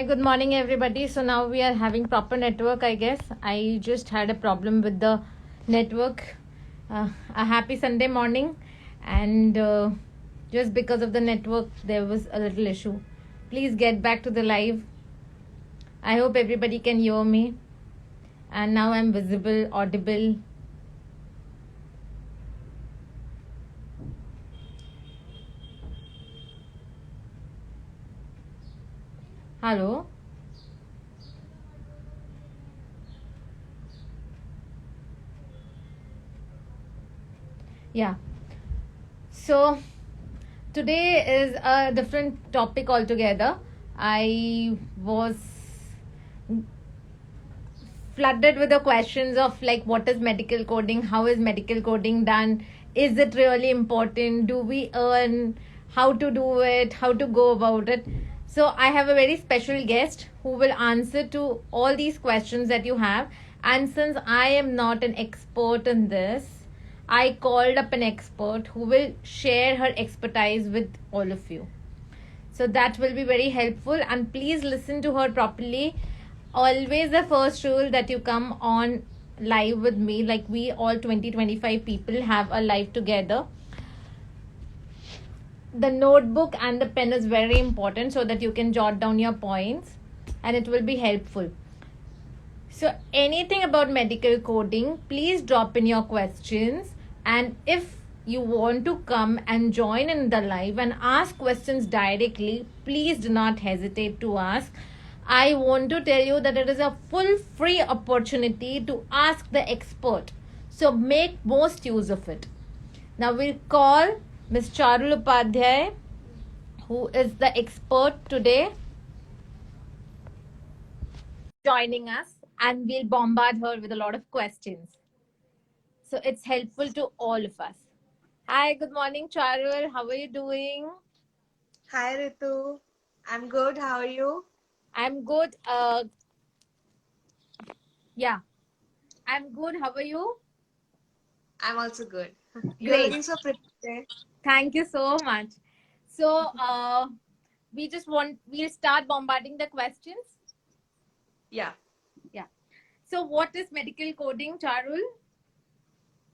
good morning everybody. So now we are having proper network, I guess. I just had a problem with the network. A happy Sunday morning, and just because of the network, there was a little issue. Please get back to the live. I hope everybody can hear me. And now I'm visible, audible. Hello. Yeah. So today is a different topic altogether. I was flooded with the questions of like, what is medical coding, how is medical coding done, is it really important, do we earn, how to do it, how to go about it. So I have a very special guest who will answer to all these questions that you have. And since I am not an expert in this, I called up an expert who will share her expertise with all of you. So that will be very helpful, and please listen to her properly. Always the first rule that you come on live with me, like we all 20-25 people have a live together. The notebook and the pen is very important so that you can jot down your points and it will be helpful. So anything about medical coding, please drop in your questions. And if you want to come and join in the live and ask questions directly, please do not hesitate to ask. I want to tell you that it is a full free opportunity to ask the expert. So make most use of it. Now we'll call Ms. Charul Upadhyay, who is the expert today, joining us, and we'll bombard her with a lot of questions. So it's helpful to all of us. Hi, good morning, Charul. How are you doing? Hi Ritu, I'm good. How are you? I'm good. Yeah, I'm good. How are you? I'm also good. You're Great. looking so pretty today. Thank you so much. So, we'll start bombarding the questions. Yeah, Yeah. So, what is medical coding, Charul?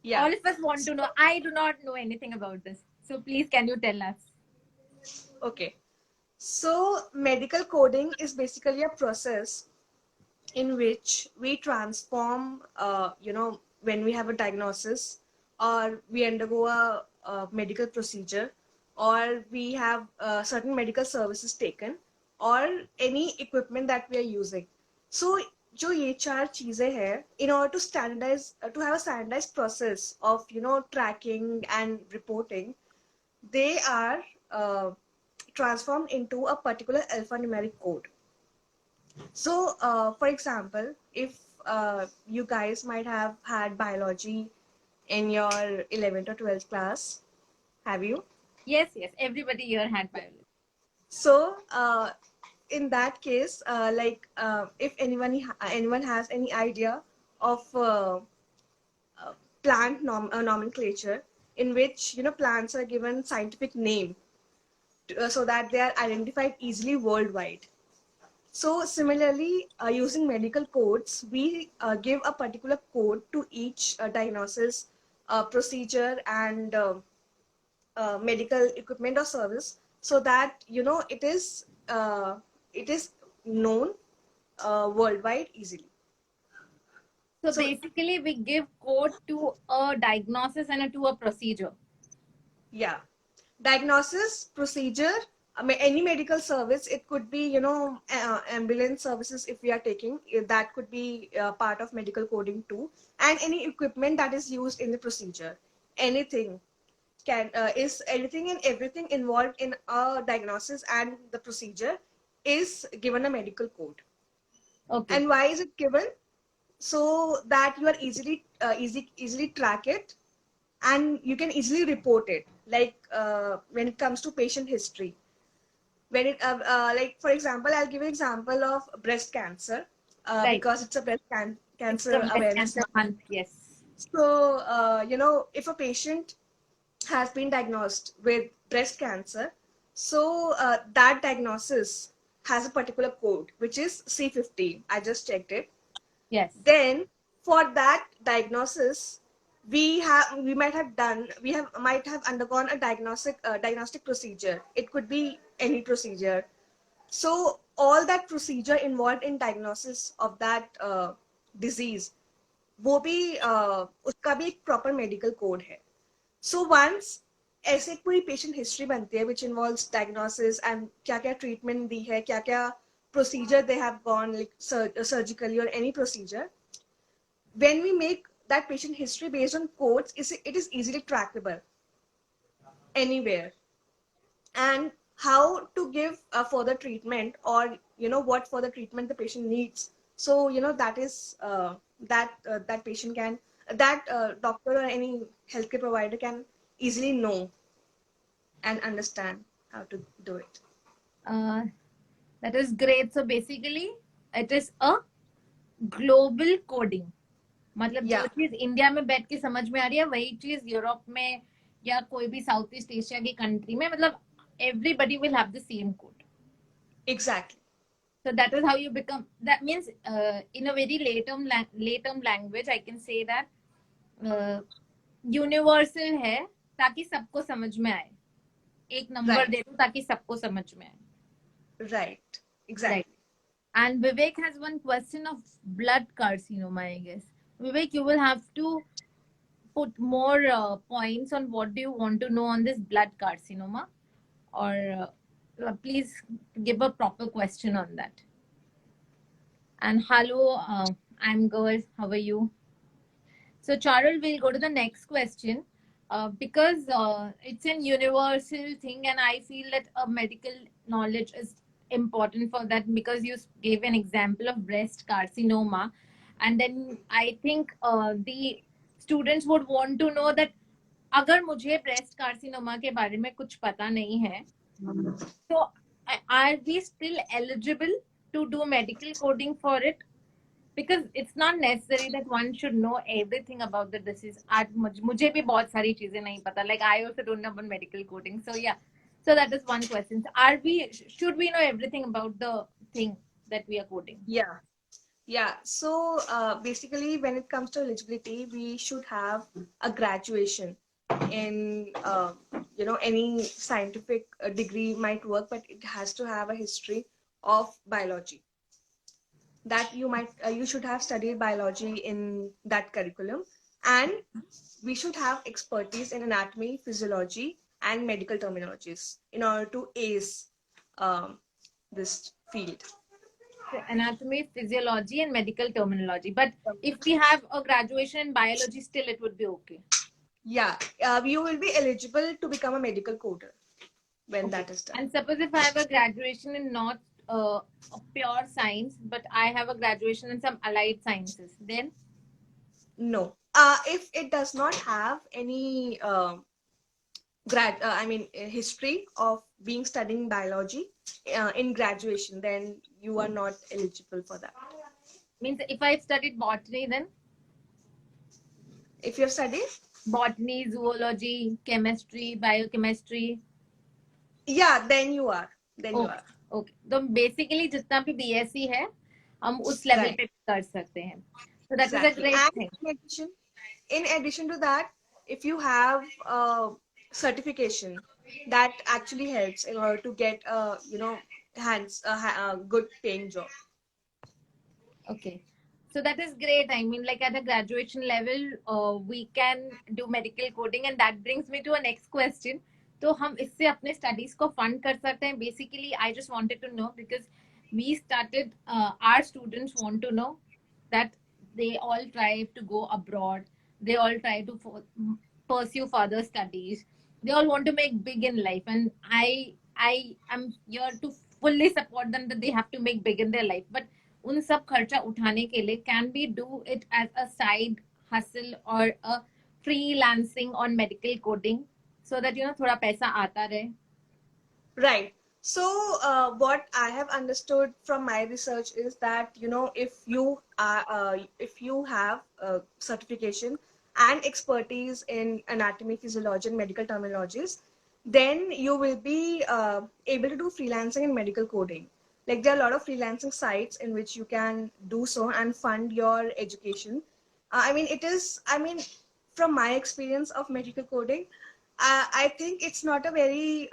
yeah. All of us want to know. I do not know anything about this. So, please, can you tell us? Okay. So, medical coding is basically a process in which we transform, when we have a diagnosis or we undergo a medical procedure or we have certain medical services taken or any equipment that we are using. So जो ये चार चीजें हैं, in order to standardize, to have a standardized process of tracking and reporting, they are transformed into a particular alphanumeric code. So, for example, if you guys might have had biology in your 11th or 12th class, have you? Yes, yes. Everybody here had biology. So, in that case, if anyone has any idea of plant nomenclature, in which plants are given scientific name so that they are identified easily worldwide. So similarly, using medical codes, we give a particular code to each diagnosis, procedure, and medical equipment or service, so that it is known worldwide easily. So So basically, we give code to a diagnosis and to a procedure. yeah, diagnosis, procedure, any medical service. It could be ambulance services if we are taking that could be part of medical coding too, and any equipment that is used in the procedure. Anything can is anything and everything involved in a diagnosis and the procedure is given a medical code. Okay. And why is it given? So that you are easily track it, and you can easily report it, like when it comes to patient history. When it like for example, I'll give you an example of breast cancer, Right. because it's a It's cancer the breast awareness cancer month. month. Yes. So if a patient has been diagnosed with breast cancer, so that diagnosis has a particular code, which is C50. I just checked it. Yes. Then for that diagnosis, we might have undergone a diagnostic procedure. It could be any procedure. So all that procedure involved in diagnosis of that disease, वो भी उसका भी एक proper medical code है. So once ऐसे कोई patient history बनती है which involves diagnosis and क्या क्या treatment दी है, क्या क्या procedure they have gone like surgically or any procedure, when we make that patient history based on codes, it is easily trackable anywhere. And how to give a further treatment, or what further treatment the patient needs. So that is that patient can, that doctor or any healthcare provider can easily know and understand how to do it. That is great. So basically, it is a global coding. मतलब जो Yeah, चीज India में बैठ के समझ में आ रही है वही चीज यूरोप में या कोई भी साउथ ईस्ट एशिया की कंट्री में, मतलब everybody will have the same code. exactly. So that is how you become. That means in a very late term language, I can say that universal है ताकि सबको समझ में आए. एक नंबर Right, दे दूं ताकि सबको समझ में आए. right, exactly. Right. And Vivek has one question of blood carcinoma, I guess. Vivek, you will have to put more points on what do you want to know on this blood carcinoma, or please give a proper question on that. And hello, I'm Girl. How are you? So Charul, we'll go to the next question. Because it's a universal thing, and I feel that a medical knowledge is important for that, because you gave an example of breast carcinoma, and then I think the students would want to know that अगर मुझे breast carcinoma के बारे में कुछ पता नहीं है, so are we still eligible to do medical coding for it? Because it's not necessary that one should know everything about the disease. आज मुझे भी बहुत सारी चीजें नहीं पता. Like I also don't know about medical coding. So yeah, so that is one question. Should we know everything about the thing that we are coding? Yeah. So basically, when it comes to eligibility, we should have a graduation in any scientific degree might work, but it has to have a history of biology. That you should have studied biology in that curriculum, and we should have expertise in anatomy, physiology, and medical terminologies in order to ace this field. Anatomy, physiology, and medical terminology. But if we have a graduation in biology, still it would be okay. Yeah, you will be eligible to become a medical coder when that is done. And suppose if I have a graduation in not pure science, but I have a graduation in some allied sciences, then? No. If it does not have any history of being studying biology in graduation, then you are not eligible for that. Means if I studied botany, then? If you're studying botany, zoology, chemistry, biochemistry. Yeah, then you are. Then you are. Okay. तो basically जितना भी BSc है, हम उस level पे कर सकते हैं. So that is a great thing. In addition to that, if you have a certification, that actually helps in order to get a good paying job. Okay. So that is great. I mean, like at a graduation level, we can do medical coding, and that brings me to a next question. तो हम इससे अपने studies को fund कर सकते हैं. Basically, I just wanted to know, because we started, our students want to know that they all try to go abroad. They all try to pursue further studies. They all want to make big in life, and I am here to fully support them that they have to make big in their life. But उन सब खर्चा उठाने के लिए can we do it as a side hustle or a freelancing on medical coding, so that थोड़ा पैसा आता रहे? Right. So what I have understood from my research is that if you have certification and expertise in anatomy, physiology, and medical terminologies, then you will be able to do freelancing in medical coding. Like there are a lot of freelancing sites in which you can do so and fund your education. I mean, it is, I mean, from my experience of medical coding, I think it's not a very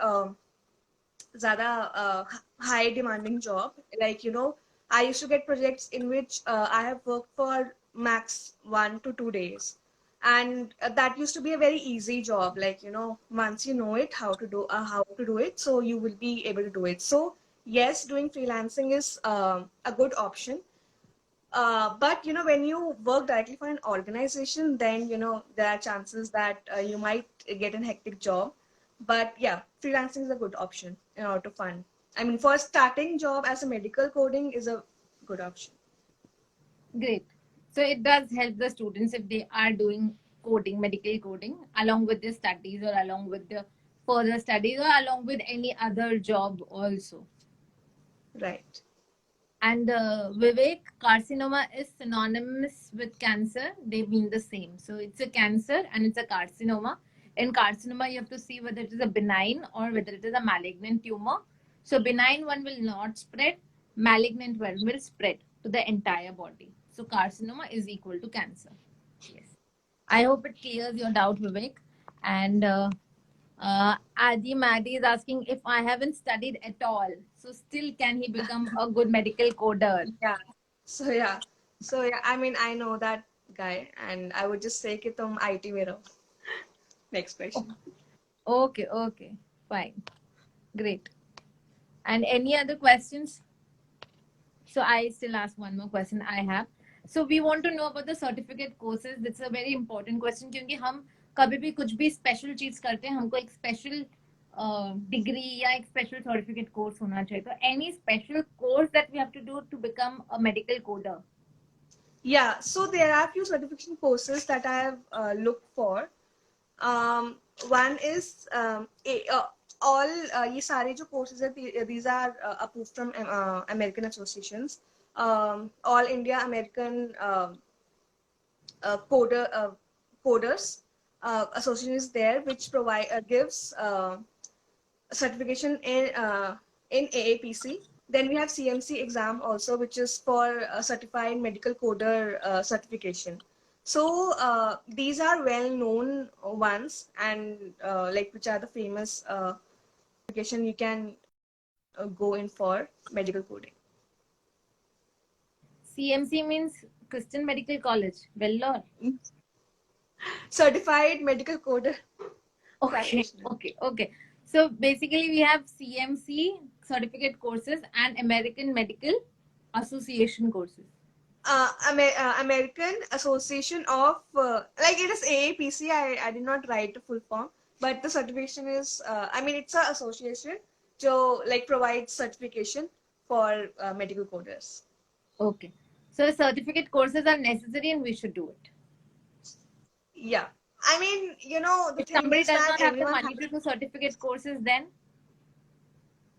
ज़्यादा high demanding job. Like, you know, I used to get projects in which I have worked for max 1 to 2 days. And that used to be a very easy job. Like, you know, once you know it, how to do it, so you will be able to do it. So yes, doing freelancing is a good option. But you know, when you work directly for an organization, then you know there are chances that you might get a hectic job. But yeah, freelancing is a good option in order to fund. I mean, for starting job as a medical coding is a good option. Great. So it does help the students if they are doing coding, medical coding, along with their studies or along with the further studies or along with any other job also. Right. And Vivek, carcinoma is synonymous with cancer. They mean the same. So it's a cancer and it's a carcinoma. In carcinoma, you have to see whether it is a benign or whether it is a malignant tumor. So benign one will not spread. Malignant one will spread to the entire body. So carcinoma is equal to cancer. Yes. I hope it clears your doubt, Vivek. And Adi Maddy is asking if I haven't studied at all, so still can he become a good medical coder? Yeah. So yeah. So yeah, I mean, I know that guy, and I would just say कि तुम IT में रहो. Next question. Okay, okay, fine, great. And any other questions? So I still ask one more question I have. So we want to know about the certificate courses. That's a very important question क्योंकि हम कभी भी कुछ भी special चीज करते हैं हमको एक स्पेशल डिग्री या एक स्पेशल सर्टिफिकेट कोर्स होना चाहिए तो any special course that we have to do to become a medical coder. Yeah, so there are a few certification courses that I have looked for. One is all ये सारे जो courses है these are approved from American associations. All India American coders association is there, which provide gives certification in AAPC. Then we have CMC exam also, which is for certified medical coder certification. So these are well-known ones, and like which are the famous certification you can go in for medical coding. CMC means Christian Medical College, Vellore. Certified medical coder. Okay, practitioner. okay. So basically, we have CMC certificate courses and American Medical Association courses. American Association of like it is AAPC. I did not write the full form, but the certification is I mean it's an association so like provides certification for medical coders. Okay. So certificate courses are necessary and we should do it. Yeah, I mean, you know, the If thing somebody is does that not have the everyone money to do certificate courses, then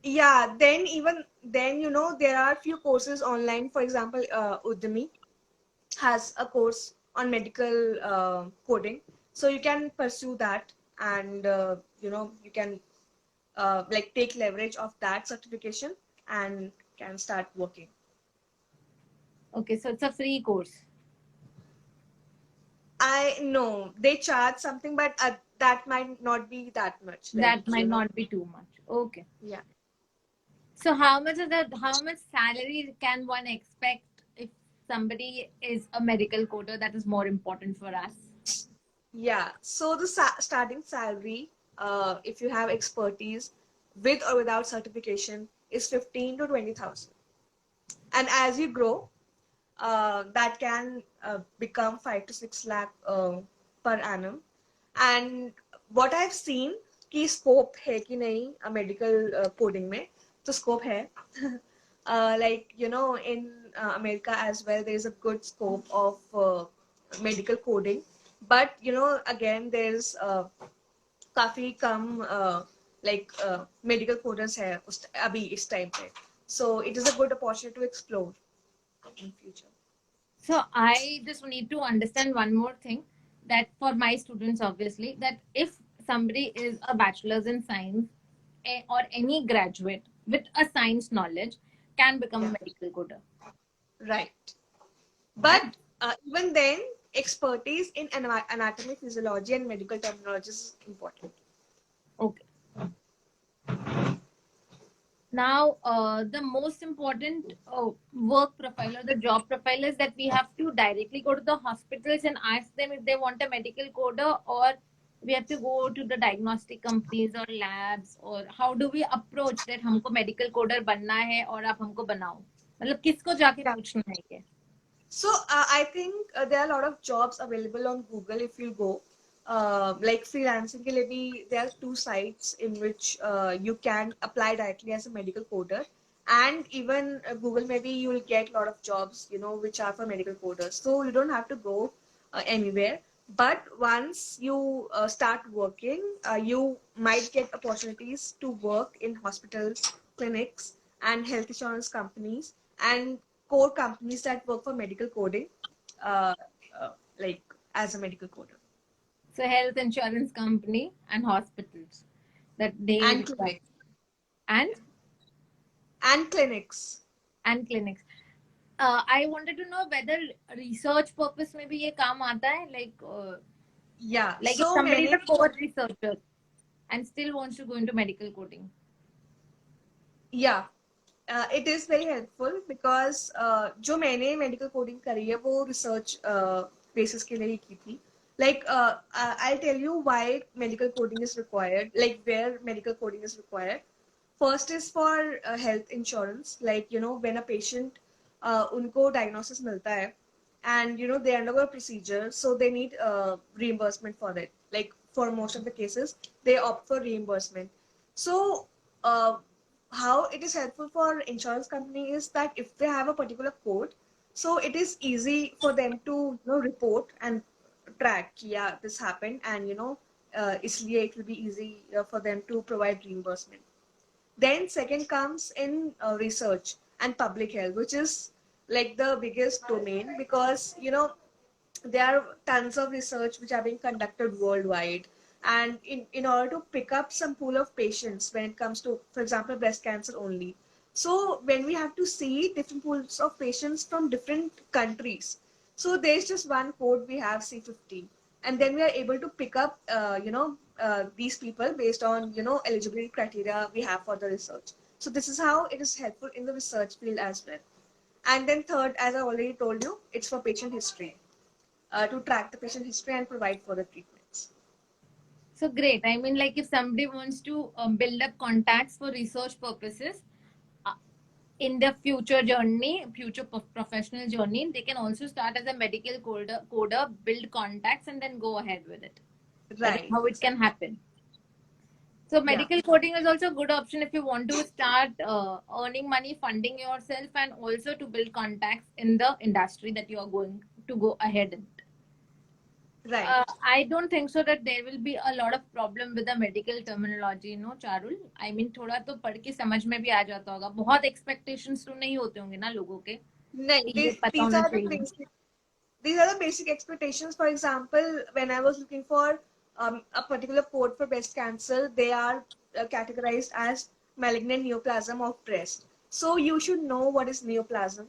yeah, then even then, you know, there are few courses online. For example, Udemy has a course on medical coding, so you can pursue that, and you know, you can like take leverage of that certification and can start working. okay, so it's a free course. I know they charge something, but that might not be that much. Like, That might you know, not be too much. Okay. yeah. So how much is that? How much salary can one expect if somebody is a medical coder? That is more important for us. Yeah, so the starting salary, if you have expertise with or without certification, is 15 to 20,000. And as you grow, that can become 5 to 6 lakh per annum. And what I've seen कि scope है कि नहीं medical coding में, तो scope है. Like, you know, in America as well, there's a good scope of medical coding. But, you know, again, there's काफी कम like medical coders है अभी इस time पे. So it is a good opportunity to explore in future. So I just need to understand one more thing that for my students, obviously, that if somebody is a bachelor's in science or any graduate with a science knowledge, can become a medical coder. Right. But even then, expertise in anatomy, physiology, and medical terminology is important. Okay. Now, the most important work profile or the job profile is that we have to directly go to the hospitals and ask them if they want a medical coder, or we have to go to the diagnostic companies or labs, or how do we approach that हमको medical coder बनना है और आप हमको बनाओ, मतलब किसको जाके Yeah. पूछना है ये? So I think there are a lot of jobs available on Google if you go. Like freelancing के लिए भी there are two sites in which you can apply directly as a medical coder, and even Google maybe you will get a lot of jobs which are for medical coders. So you don't have to go anywhere. But once you start working, you might get opportunities to work in hospitals, clinics, and health insurance companies, and core companies that work for medical coding, uh, like as a medical coder. So health insurance company and hospitals that they And require. clinics. and And clinics. and clinics. I wanted to know whether research purpose में भी ये काम आता है, Yeah. like if So somebody is many. a core researcher and still wants to go into medical coding. Yeah. It is very helpful because जो मैंने medical coding करी है वो research basis के लिए ही की थी. Like I'll tell you why medical coding is required, like where medical coding is required. First is for health insurance, like when a patient उनको diagnosis मिलता है and they undergo a procedure, so they need reimbursement for it. Like for most of the cases, they opt for reimbursement. So uh, how it is helpful for insurance company is that if they have a particular code, so it is easy for them to report and track, yeah, this happened, and इसलिए it will be easy for them to provide reimbursement. Then second comes in research and public health, which is like the biggest domain because there are tons of research which are being conducted worldwide, and in order to pick up some pool of patients when it comes to, for example, breast cancer only. So when we have to see different pools of patients from different countries, so there's just one code we have, C15, and then we are able to pick up these people based on eligibility criteria we have for the research. So this is how it is helpful in the research field as well. And then third, as I already told you, it's for patient history, to track the patient history and provide further treatments. So great. I mean, like if somebody wants to build up contacts for research purposes uh, in their future journey, future professional journey, they can also start as a medical coder, build contacts, and then go ahead with it. That is Right. how it can happen. So Yeah. medical coding is also a good option if you want to start earning money, funding yourself, and also to build contacts in the industry that you are going to go ahead in. Right. I don't think so that there will be a lot of problem with the medical terminology, no, Charul. I mean, थोड़ा तो पढ़ के समझ में भी आ जाता होगा. बहुत expectations तो नहीं होते होंगे ना लोगों के. नहीं, कि ये पता these होना are the चाहिए. basic. These are the basic expectations. For example, when I was looking for a particular code for breast cancer, they are categorized as malignant neoplasm of breast. So you should know what is neoplasm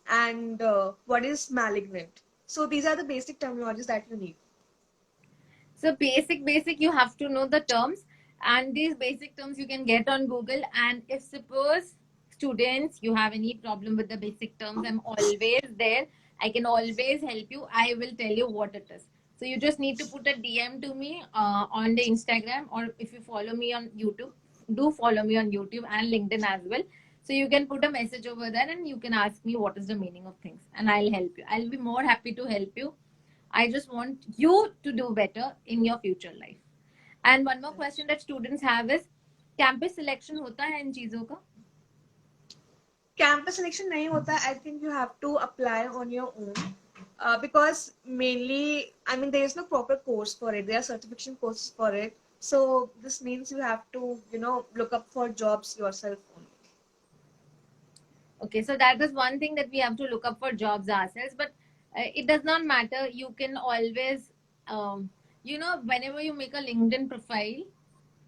and what is malignant. So these are the basic terminologies that you need. So basic, you have to know the terms, and these basic terms you can get on Google. And if suppose students you have any problem with the basic terms, I'm always there. I can always help you. I will tell you what it is. So you just need to put a DM to me on the Instagram, or if you follow me on YouTube, do follow me on YouTube and LinkedIn as well. So you can put a message over there and you can ask me what is the meaning of things, and I'll help you. I'll be more happy to help you. I just want you to do better in your future life. And one more question that students have is, campus selection होता है इन चीजों का? Campus selection nahi hota. I think you have to apply on your own. Because mainly, I mean, there is no proper course for it. There are certification courses for it. So this means you have to, look up for jobs yourself only. Okay, so that is one thing that we have to look up for jobs ourselves. But it does not matter. You can always, whenever you make a LinkedIn profile,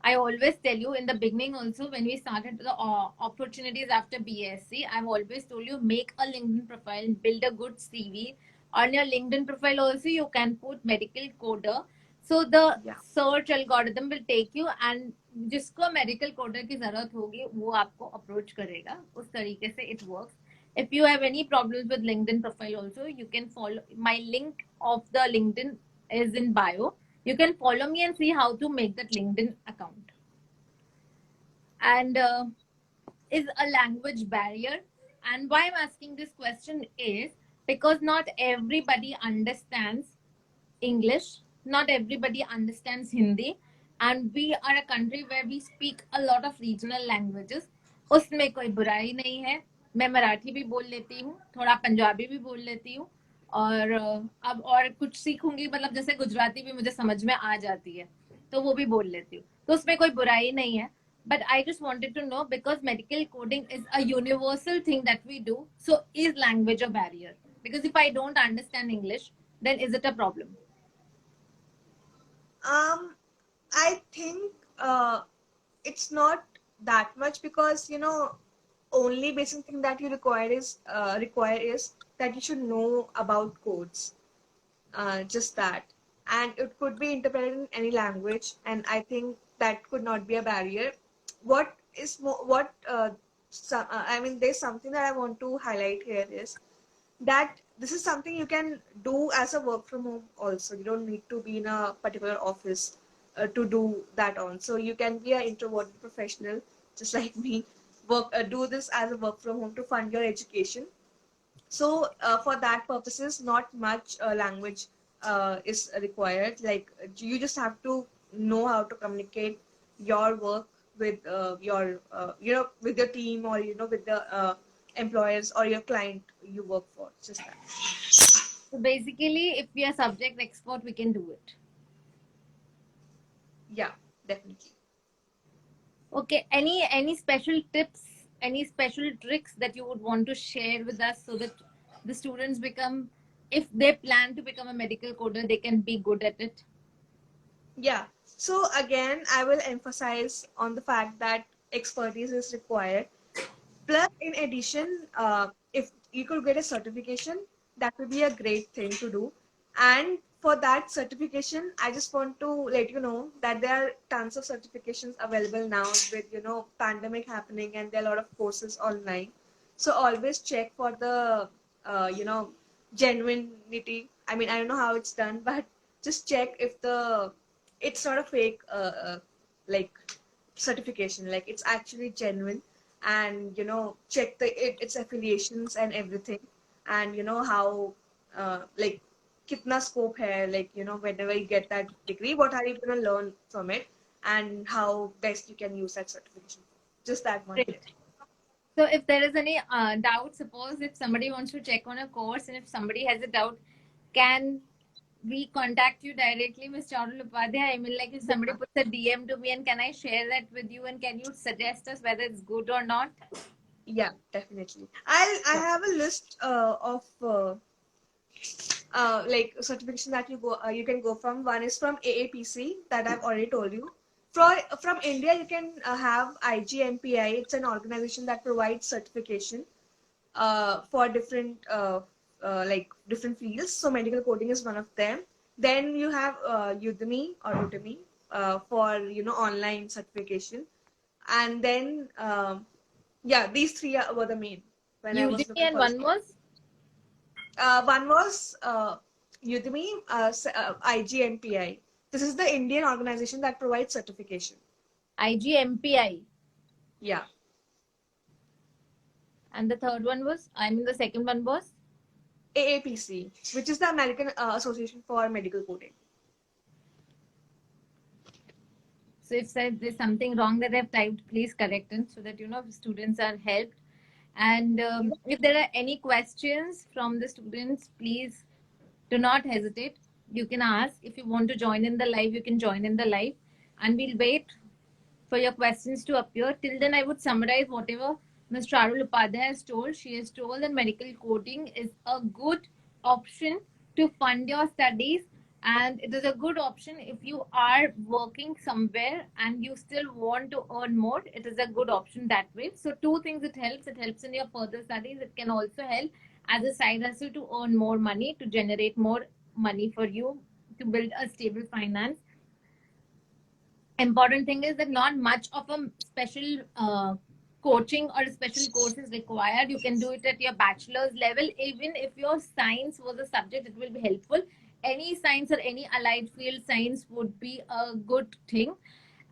I always tell you in the beginning also, when we started the opportunities after BSc, I've always told you, make a LinkedIn profile, build a good CV. On your LinkedIn profile also, you can put medical coder. So the Yeah. search algorithm will take you, and जिसको medical coder की जरूरत होगी वो आपको approach करेगा. उस तरीके से it works. If you have any problems with LinkedIn profile also, you can follow my link of the LinkedIn is in bio. You can follow me and see how to make that LinkedIn account. And is a language barrier? And why I'm asking this question is because not everybody understands English, not everybody understands Hindi, and we are a country where we speak a lot of regional languages. उसमें कोई बुराई नहीं है. मैं मराठी भी बोल लेती हूँ, थोड़ा पंजाबी भी बोल लेती हूँ, और अब और कुछ सीखूंगी, मतलब जैसे गुजराती भी मुझे समझ में आ जाती है, तो वो भी बोल लेती हूँ, तो उसमें कोई बुराई नहीं है. But I just wanted to know, because medical coding is a universal thing that we do, so is language a barrier? Because if I don't understand English, then is it a problem? I think it's not that much, because only basic thing that you require is that you should know about codes. Just that, and it could be interpreted in any language, and I think that could not be a barrier. What is more, what I mean, there's something that I want to highlight here is that this is something you can do as a work from home also. You don't need to be in a particular office to do that on. So you can be an introverted professional just like me, do this as a work from home to fund your education. So for that purposes, not much language is required. Like you just have to know how to communicate your work with your with your team, or with the employers or your client you work for. Just that. So basically, if we are subject expert, we can do it. Yeah, definitely. Okay. Any special tips, any special tricks that you would want to share with us so that the students become, if they plan to become a medical coder, they can be good at it? Yeah. So again, I will emphasize on the fact that expertise is required. Plus, in addition, if you could get a certification, that would be a great thing to do. And for that certification, I just want to let you know that there are tons of certifications available now with, pandemic happening, and there are a lot of courses online. So always check for the, genuinity. I mean, I don't know how it's done, but just check if it's not a fake, like certification, like it's actually genuine, and check its affiliations and everything, and how like kitna scope hai, like whenever you get that degree, what are you going to learn from it, and how best you can use that certification. Just that one Great. tip. So if there is any doubt, suppose if somebody wants to check on a course, and if somebody has a doubt, can we contact you directly, Mr. Charul Upadhyay? I mean, like if somebody Yeah, puts a DM to me, and can I share that with you, and can you suggest us whether it's good or not? yeah, definitely. I Sure. have a list of like certification that you can go from. One is from AAPC that I've already told you. From India, you can have IGMPI. It's an organization that provides certification for different like different fields. So medical coding is one of them. Then you have Udemy for online certification, and then yeah, these three were the main when I was Udemy, looking and for this. one was One was Udemy, IGMPI. This is the Indian organization that provides certification. IGMPI. Yeah. And the third one was, I mean, the second one was? AAPC, which is the American Association for Medical Coding. So if there's something wrong that I've typed, please correct it so that students are helped. And if there are any questions from the students, please do not hesitate. You can ask. If you want to join in the live, you can join in the live, and we'll wait for your questions to appear. Till then, I would summarize whatever Ms. Charul Upadhyay has told. She has told that medical coding is a good option to fund your studies, and it is a good option if you are working somewhere and you still want to earn more. It is a good option that way. So two things, it helps in your further studies. It can also help as a side hustle to earn more money, to generate more money for you, to build a stable finance. Important thing is that not much of a special coaching or special course is required. You can do it at your bachelor's level. Even if your science was a subject, it will be helpful. Any science or any allied field science would be a good thing.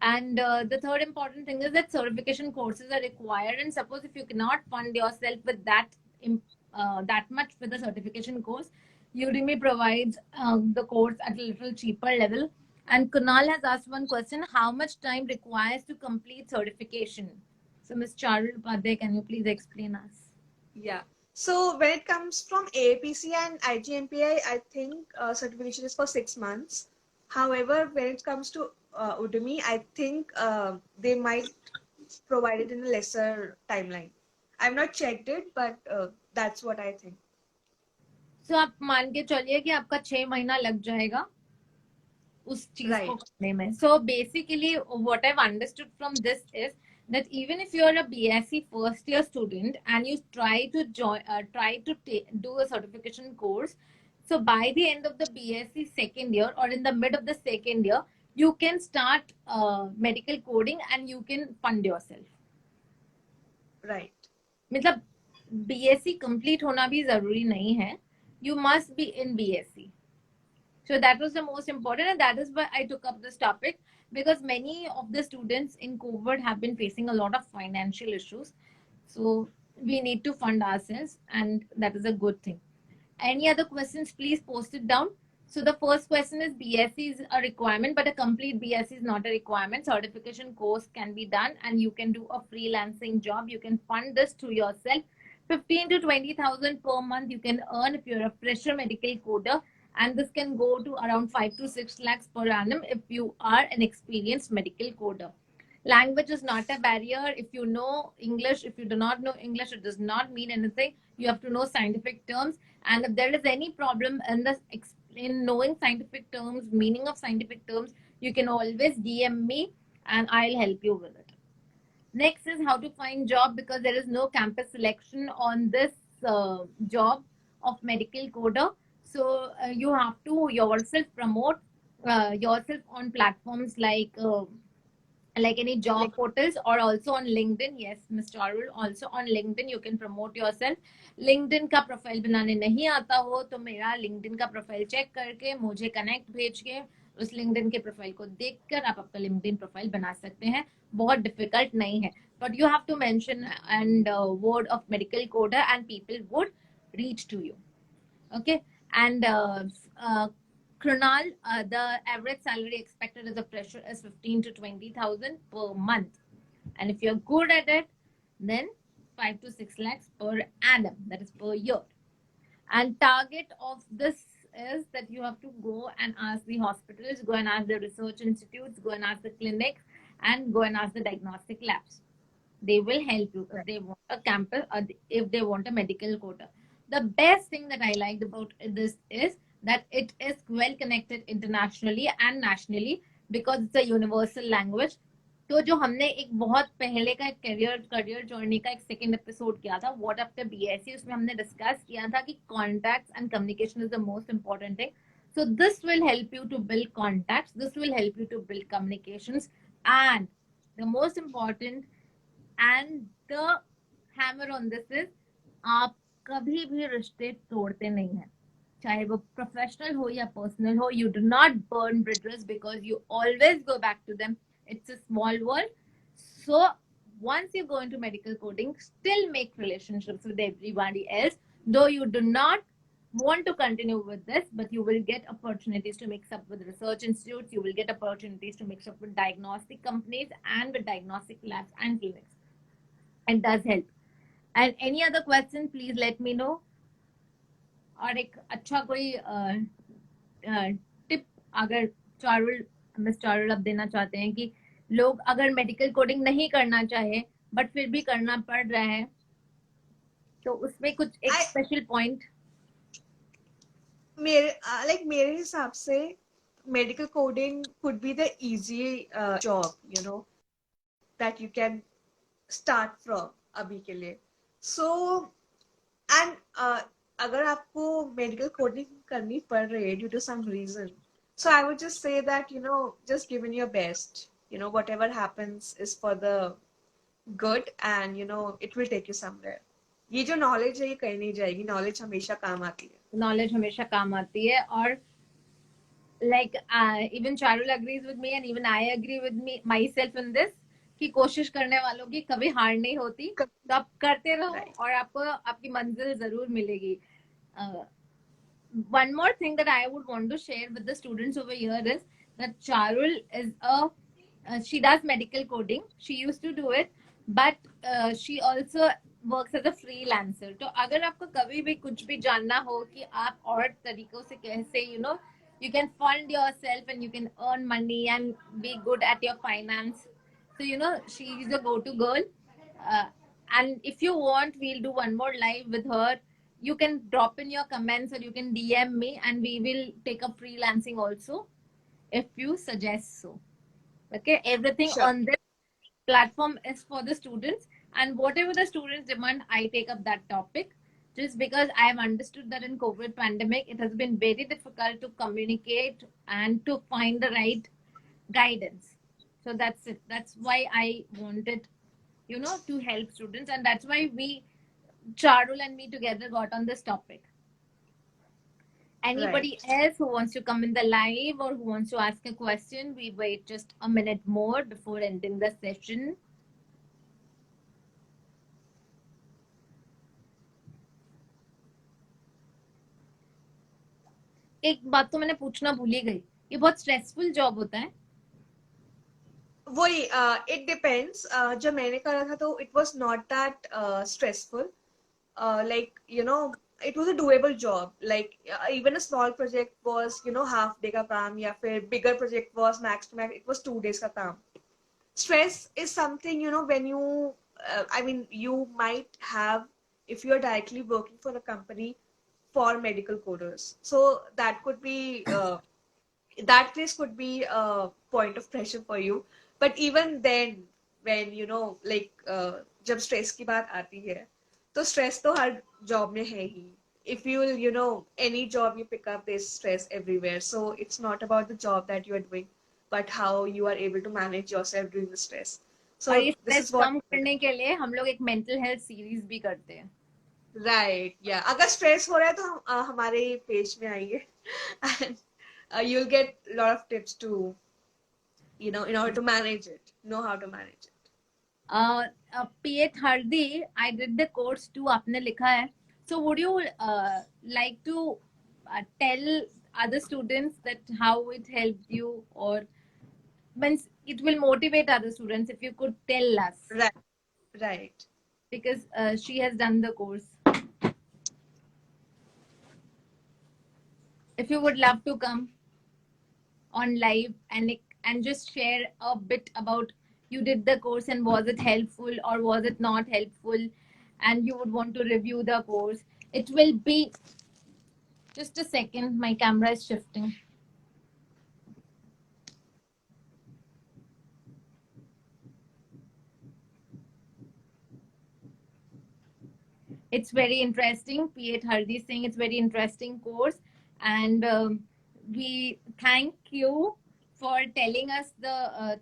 And the third important thing is that certification courses are required. And suppose if you cannot fund yourself with that much for the certification course, Udemy provides the course at a little cheaper level. And Kunal has asked one question: how much time requires to complete certification? So, Ms. Charul Upadhyay, can you please explain us? Yeah. So when it comes from AAPC and IGMPI, I think certification is for 6 months. However, when it comes to Udemy, I think they might provide it in a lesser timeline. I've not checked it, but that's what I think. So, आप मान के चलिए कि आपका 6 महीना लग जाएगा उस चीज को Right. करने में. So basically what I've understood from this is that even if you're a BSc first year student and you try to do a certification course, so by the end of the BSc second year or in the mid of the second year, you can start medical coding and you can fund yourself. Right. मतलब BSc complete होना भी जरूरी नहीं है. You must be in BSc. So that was the most important, and that is why I took up this topic, because many of the students in COVID have been facing a lot of financial issues. So we need to fund ourselves, and that is a good thing. Any other questions, please post it down. So the first question is BSc is a requirement, but a complete BSc is not a requirement. Certification course can be done, and you can do a freelancing job. You can fund this to yourself. 15 to 20,000 per month you can earn if you're a fresher medical coder, and this can go to around 5 to 6 lakhs per annum if you are an experienced medical coder. Language is not a barrier. If you know English, if you do not know English, it does not mean anything. You have to know scientific terms, and if there is any problem in knowing scientific terms, meaning of scientific terms, you can always DM me and I'll help you with it. Next is how to find job, because there is no campus selection on this job of medical coder. So you have to yourself promote yourself on platforms like any job portals or also on LinkedIn. Yes, Mr. Arul, also on LinkedIn you can promote yourself. LinkedIn का profile बनाने नहीं आता हो तो मेरा LinkedIn का profile check करके मुझे कनेक्ट भेज के उस LinkedIn के प्रोफाइल को देखकर आप आपका LinkedIn प्रोफाइल बना सकते हैं. बहुत डिफिकल्ट नहीं है, but you have to mention and word of medical coder and people would reach to you. Okay, and Krunal, the average salary expected as a fresher is 15 to 20,000 per month, and if you're good at it, then 5 to 6 lakhs per annum, that is per year. And target of this is that you have to go and ask the hospitals, go and ask the research institutes, go and ask the clinics, and go and ask the diagnostic labs. They will help you if they want a campus or if they want a medical quota. The best thing that I liked about this is that it is well connected internationally and nationally because it's a universal language. तो जो हमने एक बहुत पहले का career journey का एक second episode किया था व्हाट आफ्टर बीएससी, उसमें हमने डिस्कस किया था कि contacts and communication is the most important thing. So this will help you to build contacts. This will help you to build communications, and the most important and the hammer on this is आप कभी भी रिश्ते तोड़ते नहीं हैं, चाहे वो professional हो या पर्सनल हो. You do not burn bridges because you always go back to them. It's a small world. So once you go into medical coding, still make relationships with everybody else, though you do not want to continue with this, but you will get opportunities to mix up with research institutes. You will get opportunities to mix up with diagnostic companies and with diagnostic labs and clinics. It does help. And any other question, please let me know. और एक अच्छा कोई tip अगर miss Charul अब देना चाहते हैं कि लोग अगर मेडिकल कोडिंग नहीं करना चाहे बट फिर भी करना पड़ रहा है, तो उसमें कुछ एक स्पेशल पॉइंट. मेरे हिसाब से medical coding could be the easy job, you know, that you can start from अभी के लिए. So and अगर आपको medical coding करनी पड़ रही है due to some reason, so I would just say that, you know, just give in your best. You know, whatever happens is for the good, and you know it will take you somewhere. ये जो knowledge है ये कहीं नहीं जाएगी. Knowledge हमेशा काम आती है. Knowledge हमेशा काम आती है. और like even Charul agrees with me and even I agree with me myself in this कि कोशिश करने वालों की कभी हार नहीं होती. तो आप करते रहो और आपको आपकी मंजिल जरूर मिलेगी. One more thing that I would want to share with the students over here is that Charul is she does medical coding. She used to do it, but she also works as a freelancer. तो अगर आपको कभी भी कुछ भी जानना हो कि आप और तरीकों से कैसे you can fund yourself and you can earn money and be good at your finance. So she is a go-to girl. And if you want, we'll do one more live with her. You can drop in your comments or you can DM me and we will take up freelancing also if you suggest so. Okay, everything Sure. on this platform is for the students, and whatever the students demand, I take up that topic. Just because I have understood that in COVID pandemic, it has been very difficult to communicate and to find the right guidance. So that's it. That's why I wanted, to help students, and that's why Charul and me together got on this topic. Anybody else who wants to come in the live or who wants to ask a question, we wait just a minute more before ending the session. एक बात तो मैंने पूछना भूल ही गई, ये बहुत stressful job होता है. वही it depends. जब मैंने करा था तो it was not that stressful. Like, you know, it was a doable job. Like even a small project was, you know, half day का काम, या फिर bigger project was max to max, it was 2 days का काम. Stress is something, you know, when you I mean you might have if you are directly working for a company for medical coders. So that could be that case could be a point of pressure for you. But even then, when you know, like जब stress की बात आती है, तो stress तो हर job में है ही. If you will, you know, any job you pick up, there's stress everywhere. So it's not about the job that you are doing, but how you are able to manage yourself during the stress. So this is what. कम करने के लिए हम लोग एक mental health series भी करते हैं. Right, yeah. अगर stress हो रहा है तो हमारे page में आइए, and you'll get a lot of tips to, you know, in order to manage it, know how to manage it. P.A. Hardi, I did the course too, आपने लिखा है. So would you like to tell other students that how it helped you, or means it will motivate other students if you could tell us? Right. Because she has done the course. If you would love to come on live and just share a bit about you did the course and was it helpful or was it not helpful, and you would want to review the course, it will be just a second, my camera is shifting. It's very interesting. P.A. Hardi is saying it's very interesting course, and we thank you for telling us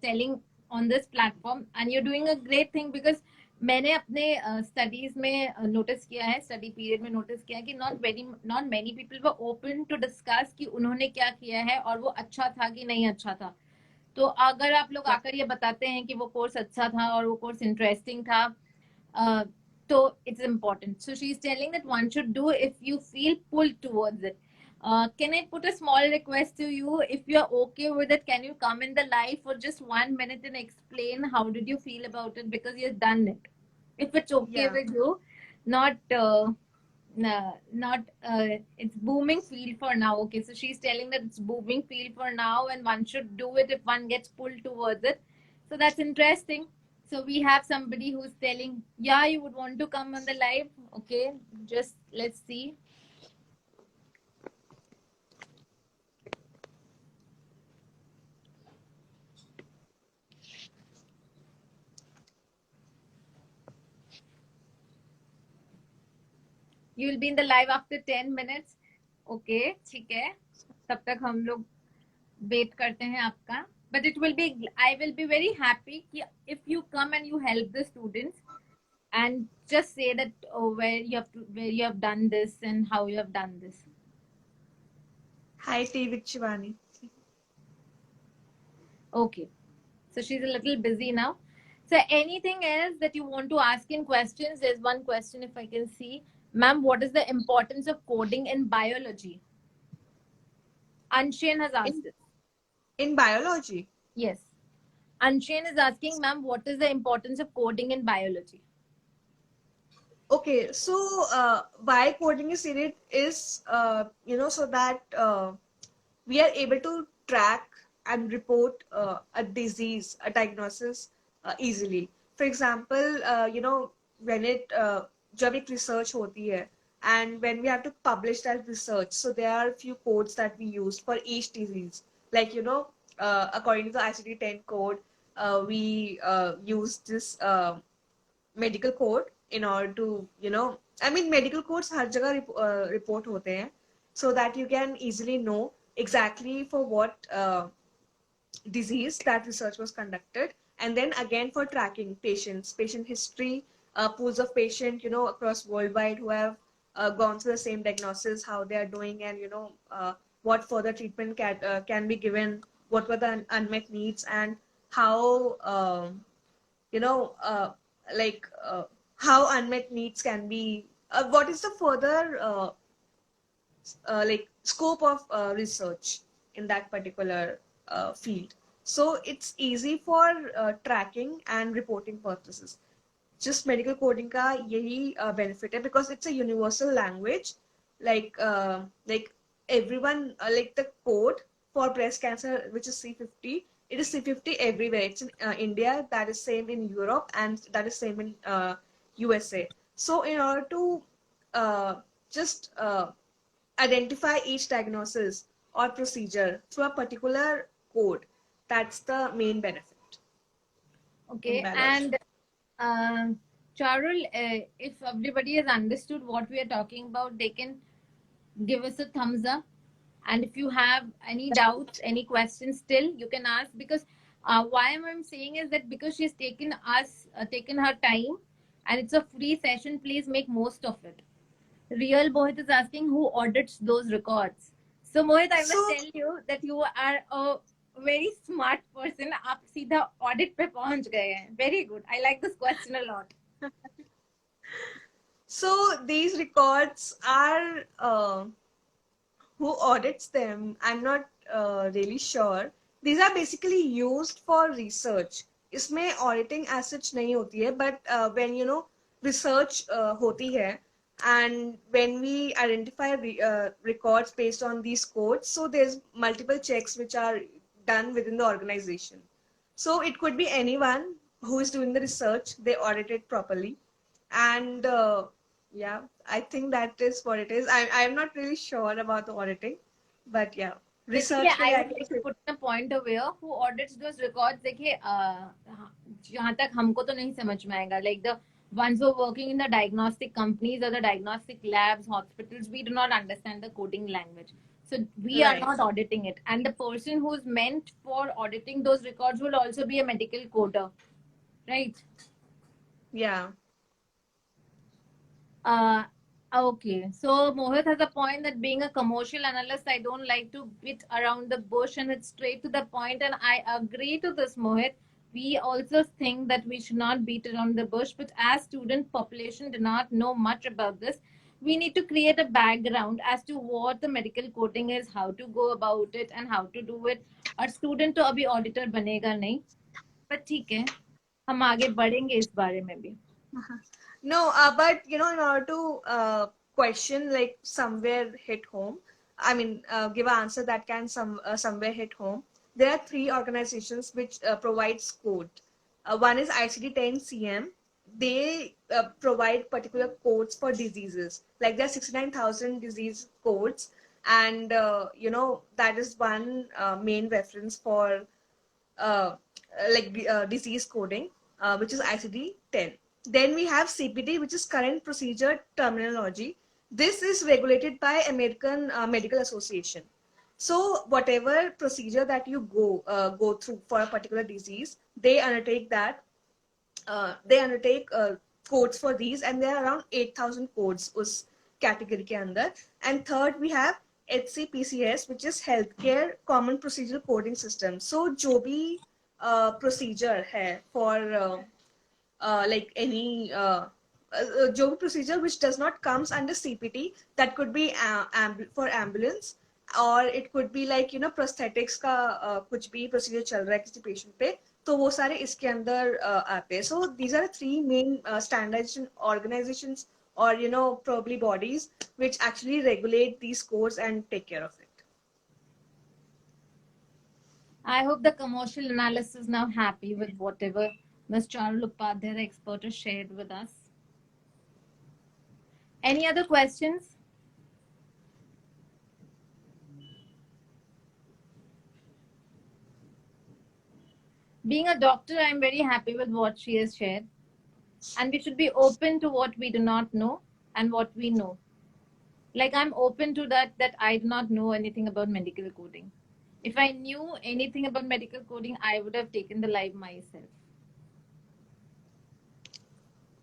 telling on this platform, and you're doing a great thing because मैंने अपने studies में notice किया है, study period में notice किया है कि not many people were open to discuss कि उन्होंने क्या किया है और वो अच्छा था कि नहीं अच्छा था. तो अगर आप लोग आकर ये बताते हैं कि वो कोर्स अच्छा था और वो कोर्स इंटरेस्टिंग था, so it's important. So she's telling that one should do if you feel pulled towards it. Can I put a small request to you? If you're okay with it, can you come in the live for just 1 minute and explain how did you feel about it, because you've done it. If it's okay with you, not it's booming field for now. Okay, so she's telling that it's booming field for now and one should do it if one gets pulled towards it. So that's interesting. So we have somebody who's telling, yeah, you would want to come on the live. Okay, just let's see. You will be in the live after 10 minutes. Okay, ठीक है. तब तक हम लोग wait करते हैं आपका. But it will be, I will be very happy if you come and you help the students and just say that where you have done this and how you have done this. Hi, T with Shivani. Okay. So she's a little busy now. So anything else that you want to ask in questions? There's one question if I can see. Ma'am, what is the importance of coding in biology? Anshain has asked it. In biology? Yes. Anshain is asking, ma'am, what is the importance of coding in biology? Okay, so why coding is needed is, so that we are able to track and report a disease, a diagnosis easily. For example, when जब एक research होती है, and when we have to publish that research, so there are a few codes that we use for each disease. Like, according to the ICD-10 code, we use this medical code in order to, medical codes हर जगह report होते हैं, so that you can easily know exactly for what disease that research was conducted. And then again for tracking patients, patient history, pools of patient, across worldwide who have gone through the same diagnosis, how they are doing, and what further treatment can be given, what were the unmet needs, and how you know like how unmet needs can be, what is the further like scope of research in that particular field. So it's easy for tracking and reporting purposes. Just medical coding का यही benefit है, because it's a universal language. Like everyone, like the code for breast cancer, which is C50, it is C50 everywhere. It's in India, that is same in Europe, and that is same in USA. So in order to just identify each diagnosis or procedure through a particular code, that's the main benefit. Okay, and Charul, if everybody has understood what we are talking about, they can give us a thumbs up. And if you have any doubts, any questions still, you can ask. Because why I'm saying is that because she's taken her time, and it's a free session, please make most of it. Real Mohit is asking who audits those records. So Mohit, I must tell you that you are a very smart person. आप सीधा audit पे पहुंच गए हैं. Very good. I like this question a lot. So these records are who audits them? I'm not really sure. These are basically used for research. इसमें auditing as such नहीं होती है, but when research होती है, and when we identify records based on these codes, so there's multiple checks which are done within the organization. So it could be anyone who is doing the research, they audit it properly. And yeah, I think that is what it is. I'm not really sure about the auditing, but yeah, research. Basically, I would like to put a point over here. Who audits those records? देखिए, जहाँ तक हमको तो नहीं समझ में आएगा. Like the ones who are working in the diagnostic companies or the diagnostic labs, hospitals, we do not understand the coding language. So we are not auditing it. And the person who's meant for auditing those records will also be a medical coder, right? Yeah. Okay, so Mohit has a point that being a commercial analyst, I don't like to beat around the bush, and it's straight to the point, and I agree to this, Mohit. We also think that we should not beat around the bush, but as student population do not know much about this, we need to create a background as to what the medical coding is, how to go about it, and how to do it. Our student तो अभी auditor बनेगा नहीं, but ठीक है, हम आगे बढ़ेंगे इस बारे में भी. No, but in order to question, like somewhere hit home, I mean, give an answer that can somewhere hit home. There are three organizations which provides code. One is ICD-10 CM. They provide particular codes for diseases. Like there are 69,000 disease codes, and that is one main reference for disease coding, which is ICD-10. Then we have CPT, which is current procedure terminology. This is regulated by American Medical Association. So whatever procedure that you go through for a particular disease, they undertake that. They undertake codes for these, and there are around 8,000 codes उस category के अंदर. And third we have HCPCS, which is Healthcare Common Procedure Coding System. So जो भी procedure है for like any job procedure which does not comes under CPT, that could be for ambulance, or it could be like prosthetics का कुछ भी procedure चल रहा है किसी patient पे, तो वो सारे इसके अंदर आते हैं. So these are the three main standardization organizations, or probably bodies which actually regulate these codes and take care of it. I hope the commercial analyst is now happy with whatever Ms. Charul Upadhyay, the expert, has shared with us. Any other questions? Being a doctor, I'm very happy with what she has shared. And we should be open to what we do not know and what we know. Like, I'm open to that I do not know anything about medical coding. If I knew anything about medical coding, I would have taken the live myself.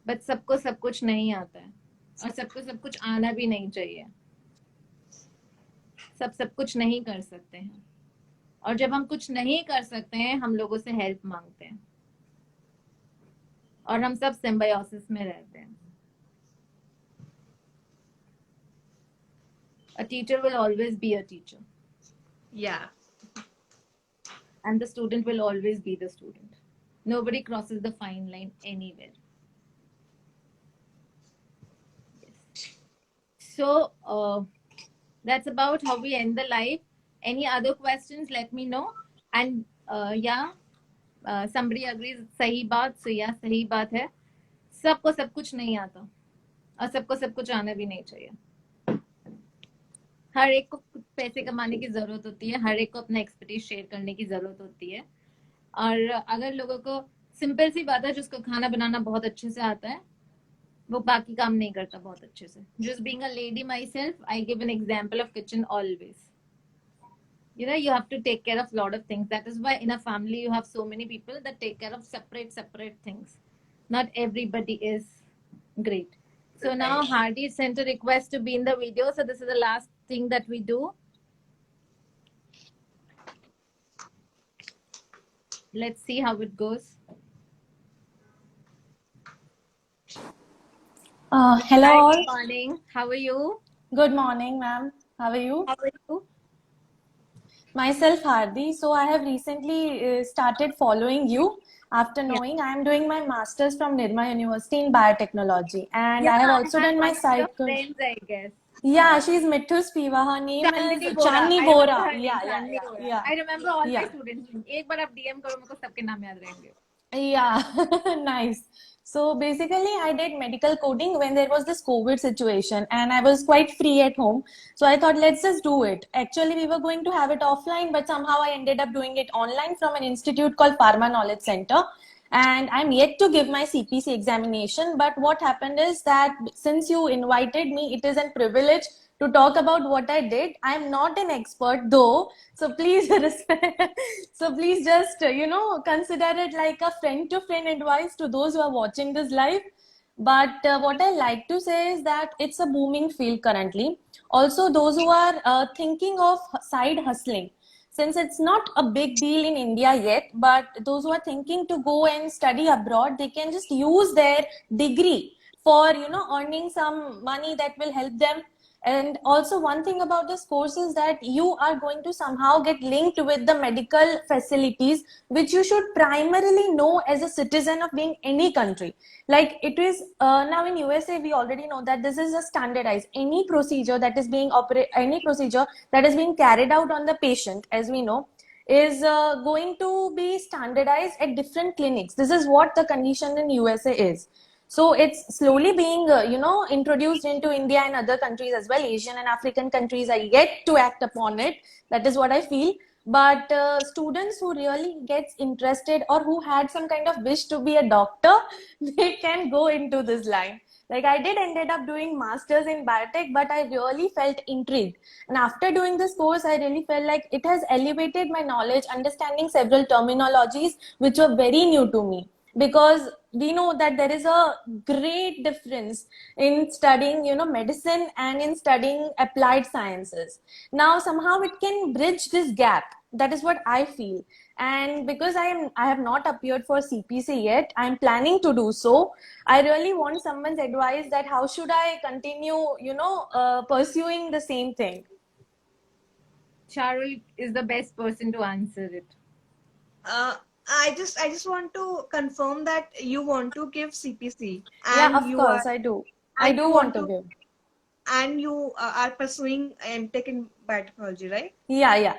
But सबको सब कुछ नहीं आता है, और सबको सब कुछ आना भी नहीं चाहिए. सब कुछ नहीं कर सकते हैं, और जब हम कुछ नहीं कर सकते हैं, हम लोगों से हेल्प मांगते हैं, और हम सब सिम्बायोसिस में रहते हैं. A teacher will always be a teacher. Yeah. And the student will always be the student. Nobody crosses the fine line anywhere. Yes. So that's about how we end the live. Any other questions, let me know. And somebody agrees, सही बात. So yeah, सही बात है. सबको सब कुछ नहीं आता, और सबको सब कुछ आना भी नहीं चाहिए. हर एक को पैसे कमाने की जरूरत होती है, हर एक को अपना एक्सपर्टीज शेयर करने की जरूरत होती है. और अगर लोगों को, सिंपल सी बात है, जिसको खाना बनाना बहुत अच्छे से आता है, वो बाकी काम नहीं करता बहुत अच्छे से. Just being a lady myself, I give an example of kitchen always. You have to take care of a lot of things. That is why in a family you have so many people that take care of separate things. Not everybody is great. So now Hardy sent a request to be in the video. So this is the last thing that we do. Let's see how it goes. Hello Hi, all. good morning. How are you? Good morning, ma'am. How are you? How are you? Myself, Hardi. So I have recently started following you. After knowing, I am doing my master's from Nirma University in biotechnology, and I have also done my side course. Friends, I guess. Yeah, she's Mithu Spiva. Her name Chandni is Bora. Chandni I Bora. remember her name, Yeah. Chandni Bora. I remember all my students. एक बार आप DM करो, मुझको सबके नाम याद रहेंगे. Yeah, nice. So basically, I did medical coding when there was this COVID situation and I was quite free at home. So I thought, let's just do it. Actually, we were going to have it offline, but somehow I ended up doing it online from an institute called Pharma Knowledge Center. And I'm yet to give my CPC examination. But what happened is that since you invited me, it is a privilege to talk about what I did. I'm not an expert though, so please so please just consider it like a friend to friend advice to those who are watching this live. But what I like to say is that it's a booming field currently. Also, those who are thinking of side hustling, since it's not a big deal in India yet, but those who are thinking to go and study abroad, they can just use their degree for earning some money that will help them. And also one thing about this course is that you are going to somehow get linked with the medical facilities, which you should primarily know as a citizen of being any country. Like it is now in USA, we already know that this is a standardized. Any procedure that is being carried out on the patient, as we know, is going to be standardized at different clinics. This is what the condition in USA is. So it's slowly being, introduced into India and other countries as well. Asian and African countries are yet to act upon it. That is what I feel. But students who really gets interested or who had some kind of wish to be a doctor, they can go into this line. Like I did ended up doing masters in biotech, but I really felt intrigued. And after doing this course, I really felt like it has elevated my knowledge, understanding several terminologies which were very new to me. Because we know that there is a great difference in studying, medicine and in studying applied sciences. Now somehow it can bridge this gap. That is what I feel. And because I have not appeared for CPC yet, I'm planning to do so. I really want someone's advice that how should I continue, pursuing the same thing. Charul is the best person to answer it. I just want to confirm that you want to give CPC Yeah, and of course, I do. I and do you want want to to give. and you are pursuing MTech in biotechnology, right? Yeah, yeah.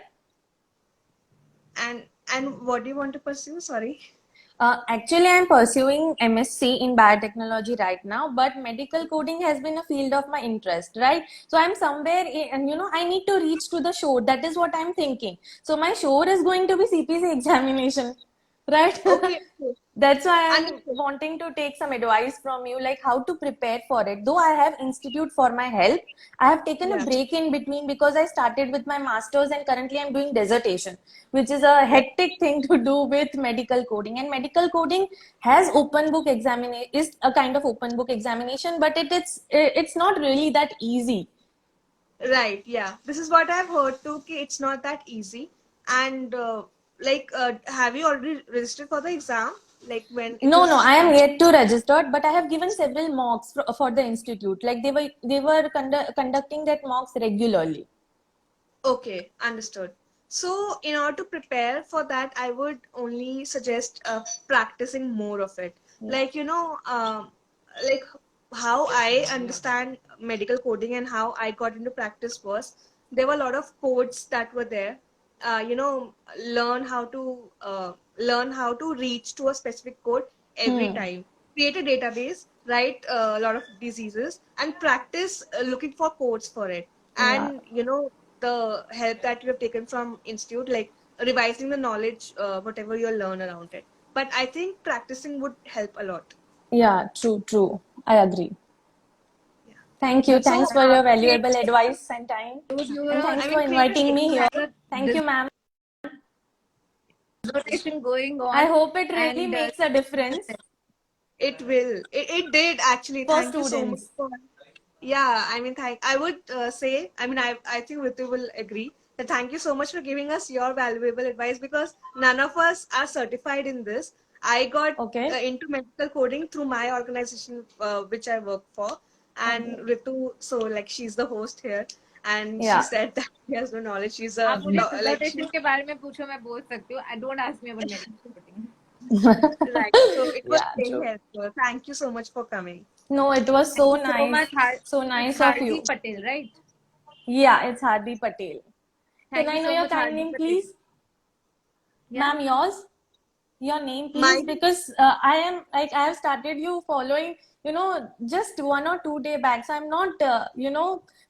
And what do you want to pursue? Sorry. Actually, I'm pursuing MSc in biotechnology right now, but medical coding has been a field of my interest, right? So I'm somewhere, and I need to reach to the shore. That is what I'm thinking. So my shore is going to be CPC examination, right? Okay. That's why I'm Understood. wanting to take some advice from you, like how to prepare for it. Though I have institute for my help, I have taken a Yeah. break in between because I started with my masters and currently I'm doing dissertation, which is a Yeah. hectic thing to do with medical coding. And medical coding has open book examination, is a kind of open book examination, but it's not really that easy. Right. Yeah. This is what I've heard too. Ki it's not that easy. And have you already registered for the exam? Like when it No, is I am yet to register, but I have given several mocks for the institute. Like they were conducting that mocks regularly. okay, understood. So, in order to prepare for that, I would only suggest practicing more of it. Yeah. Like, like how I understand medical coding and how I got into practice was there were a lot of codes that were there. Learn how to reach to a specific code every Hmm. time. Create a database, write a lot of diseases, and practice looking for codes for it. Yeah. And the help that you have taken from institute, like revising the knowledge, whatever you learn around it. But I think practicing would help a lot. Yeah. True. True. I agree. Yeah. Thank you. So Thanks for your great. valuable advice and time. And I thanks for mean, great inviting me here. discussion. Thank you, ma'am. Conversation going I on, hope it really and makes a difference It will. It did actually. for Thank you so much students. for. Yeah, I mean, I would say, I mean, I think Ritu will agree that thank you so much for giving us your valuable advice because none of us are certified in this. I got Okay. into medical coding through my organization, which I work for, and Okay. Ritu, so like she's the host here, and she Yeah. said that she has no knowledge. She's आप a मुझे like she dissertation के बारे में पूछो मैं बोल सकती हूँ. I don't ask me about medical coding. right. So it was Yeah. very True. helpful. Thank you so much for coming. No, it was Thank so you so nice. much, So it's nice of Hardi you. Patel, right? Yeah, it's Hardi Patel. Can Thank I you know so your much, kind Hardi name, Patel. please? Yeah. Ma'am, yours? Your name, My please? Because I have started you following, just 1 or 2 day back. So I'm not,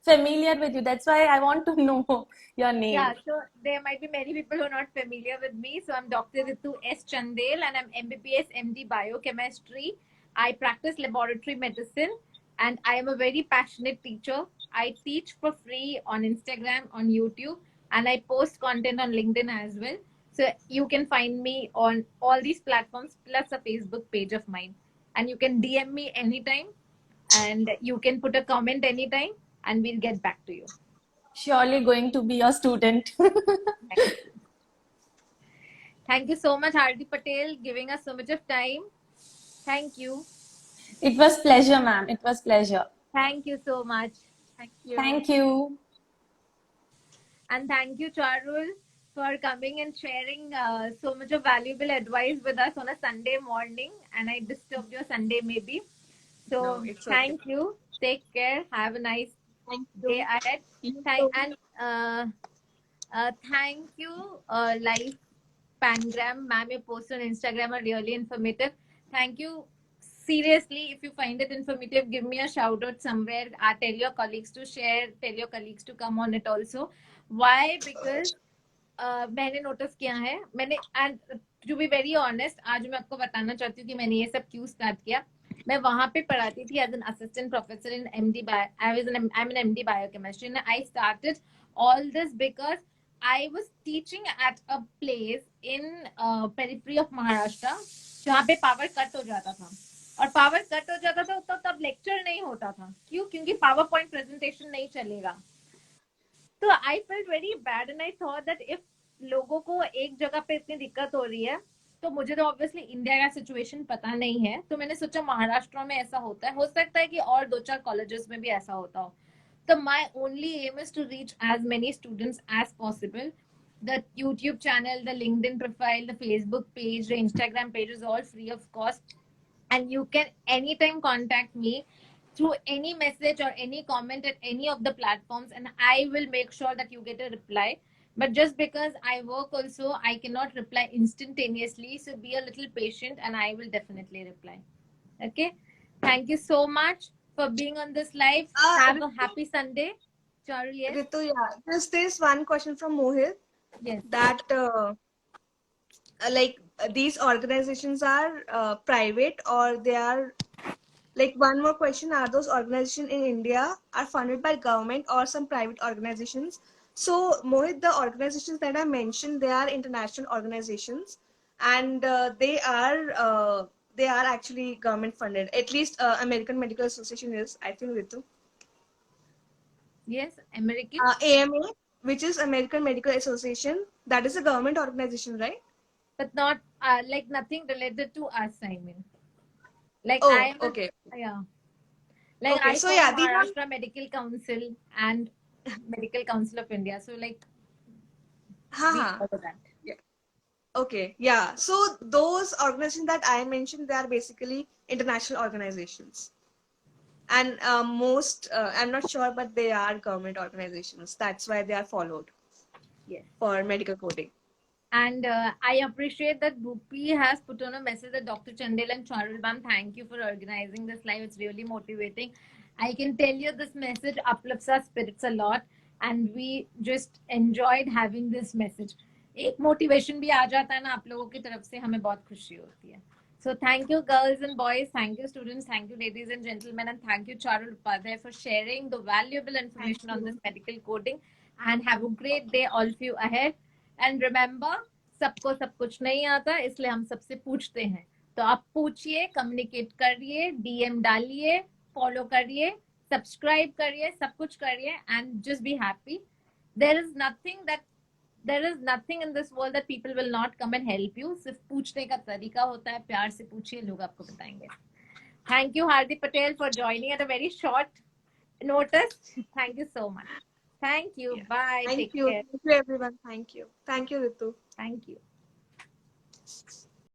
familiar with you. That's why I want to know your Yeah, name. so there might be many people who are not familiar with me. So I'm Dr. Ritu S. Chandel and I'm MBBS MD Biochemistry. I practice laboratory medicine and I am a very passionate teacher. I teach for free on Instagram, on YouTube, and I post content on LinkedIn as well. So you can find me on all these platforms plus a Facebook page of mine. And you can DM me anytime and you can put a comment anytime and we'll get back to you. Surely going to be your student. Thank you so much, Hardi Patel, giving us so much of time. Thank you. It was pleasure, ma'am. It was pleasure. Thank you so much. thank you. Thank you. And thank you, Charul, for coming and sharing so much of valuable advice with us on a Sunday morning. And I disturbed your Sunday maybe. No, So it's okay. thank you. Take care. Have a nice Thank day you. ahead. You Thank too. and thank you, Life Pangram. Ma'am, your posts on Instagram are really informative. Thank you. Seriously, if you find it informative, give me a shout out somewhere. Tell your colleagues to share. Tell your colleagues to come on it also. Why? Because मैंने notice किया है मैंने and to be very honest आज मैं आपको बताना चाहती हूँ कि मैंने ये सब क्यों स्टार्ट किया मैं वहां पे पढ़ाती थी as an assistant professor in MD bio. I'm an MD biochemistry, and I started all this because I was teaching at a place in periphery of Maharashtra जहाँ पे पावर कट हो जाता था. और पावर कट हो जाता था तो तब लेक्चर नहीं होता था. क्यों? क्योंकि पावर पॉइंट प्रेजेंटेशन नहीं चलेगा. तो I felt very bad and I thought that if लोगों को एक जगह पे इतनी दिक्कत हो रही है, तो मुझे तो ऑब्वियसली इंडिया का सिचुएशन पता नहीं है, तो मैंने सोचा महाराष्ट्र में ऐसा होता है, हो सकता है कि और 2-4 कॉलेजेस में भी ऐसा होता हो. तो my only aim is to reach as many students as possible. The YouTube channel, the LinkedIn profile, the Facebook page, the Instagram page is all free of cost, and you can anytime contact me through any message or any comment at any of the platforms, and I will make sure that you get a reply. But just because I work also, I cannot reply instantaneously, so be a little patient and I will definitely reply. Okay, thank you so much for being on this live. Have a happy Sunday. Charul, yes? Ritu, yeah, just this one question from Mohit, Yes. that these organizations are private, or they are, like, one more question, are those organizations in India are funded by government or some private organizations? So Mohit, the organizations that I mentioned, they are international organizations, and they are actually government funded. At least American Medical Association is, I think, Ritu. Yes, American. AMA, which is American Medical Association, that is a government organization, right? But not like nothing related to us, I mean. Like Oh, I am okay. yeah. Like Okay, I so follow yeah, these are, Maharashtra Medical Council and Medical Council of India. So like we haha. follow that. Okay, yeah. So those organizations that I mentioned, they are basically international organizations. And I'm not sure, but they are government organizations. That's why they are followed Yes. for medical coding. And I appreciate that Bhupi has put on a message that Dr. Chandel and Charul Bam, thank you for organizing this live. It's really motivating. I can tell you this message uplifts our spirits a lot, and we just enjoyed having this message. एक motivation भी आ जाता है ना आप लोगों की तरफ से, हमें बहुत खुशी होती है. So thank you girls and boys, thank you students, thank you ladies and gentlemen, and thank you Charul Upadhyay for sharing the valuable information on this medical coding, and have a great day all of you ahead. And remember, सबको सब कुछ नहीं आता, इसलिए हम सबसे पूछते हैं. तो आप पूछिए, कम्युनिकेट करिए, डीएम डालिए, फॉलो करिए, सब्सक्राइब करिए, सब कुछ करिए, and just be happy. There is nothing in this world that people will not come and help you. सिर्फ पूछने का तरीका होता है, प्यार से पूछिए, लोग आपको बताएंगे. Thank you Hardik Patel for joining at a very short notice. Thank you so much. Thank you. Yeah. Bye. Thank Take you. care. Thank you, everyone. Thank you. Thank you, Ritu. Thank you.